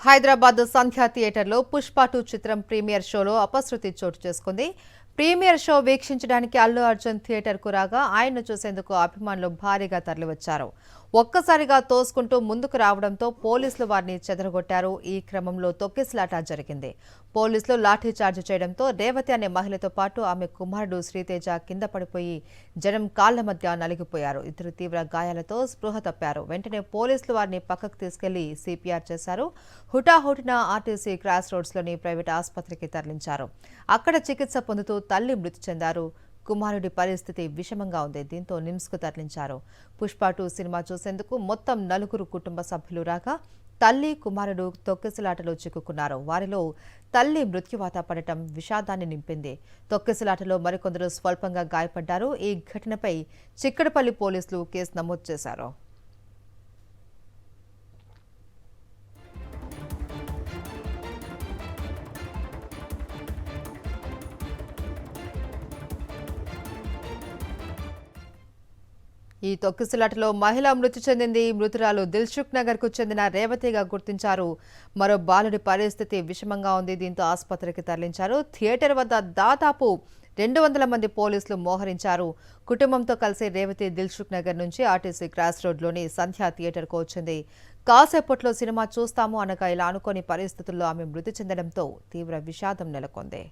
హైదరాబాద్ సంధ్యా థియేటర్లో పుష్ప 2 చిత్రం ప్రీమియర్ షోలో అపశృతి చోటు చేసుకుంది. ప్రీమియర్ షో వీక్షించడానికి అల్లు అర్జున్ థియేటర్కు రాగా ఆయన్ను చూసేందుకు అభిమానులు భారీగా తరలివచ్చారు. ఒక్కసారిగా తోసుకుంటూ ముందుకు రావడంతో పోలీసులు వారిని చెదరగొట్టారు. ఈ క్రమంలో తొక్కిసలాట జరిగింది. పోలీసులు లాఠీచార్జ్ చేయడంతో రేవతి అనే మహిళతో పాటు ఆమె కుమారుడు శ్రీతేజ కింద పడిపోయి జనం కాళ్ల మధ్య నలిగిపోయారు. ఇద్దరు తీవ్ర గాయాలతో స్పృహ తప్పారు. వెంటనే పోలీసులు వారిని పక్కకు తీసుకెళ్లి సిపిఆర్ చేశారు. హుటాహుటిన ఆర్టీసీ క్రాస్ రోడ్స్లోని ప్రైవేట్ ఆసుపత్రికి తరలించారు. అక్కడ చికిత్స పొందుతూ తల్లి మృతి చెందారు. కుమారుడి పరిస్థితి విషమంగా ఉంది. దీంతో నిమ్స్కు తరలించారు. పుష్ప 2 సినిమా చూసేందుకు మొత్తం 4 కుటుంబ సభ్యులు రాగా తల్లి కుమారుడు తొక్కిసలాటలో చిక్కుకున్నారు. వారిలో తల్లి మృత్యువాత పడటం విషాదాన్ని నింపింది. తొక్కిసలాటలో మరికొందరు స్వల్పంగా గాయపడ్డారు. ఈ ఘటనపై చిక్కడపల్లి పోలీసులు కేసు నమోదు చేశారు. ఈ తొక్కిసలాటలో మహిళ మృతి చెందింది. మృతురాలు దిల్సుఖ్ నగర్ కు చెందిన రేవతిగా గుర్తించారు. మరో బాలుడి పరిస్థితి విషమంగా ఉంది. దీంతో ఆసుపత్రికి తరలించారు. థియేటర్ వద్ద దాదాపు 200 మంది పోలీసులు మోహరించారు. కుటుంబంతో కలిసి రేవతి దిల్సుఖ్ నగర్ నుంచి ఆర్టీసీ క్రాస్ రోడ్లోని సంధ్యా థియేటర్కు వచ్చింది. కాసేపట్లో సినిమా చూస్తాము అనగా ఇలా అనుకోని పరిస్థితుల్లో ఆమె మృతి చెందడంతో తీవ్ర విషాదం నెలకొంది.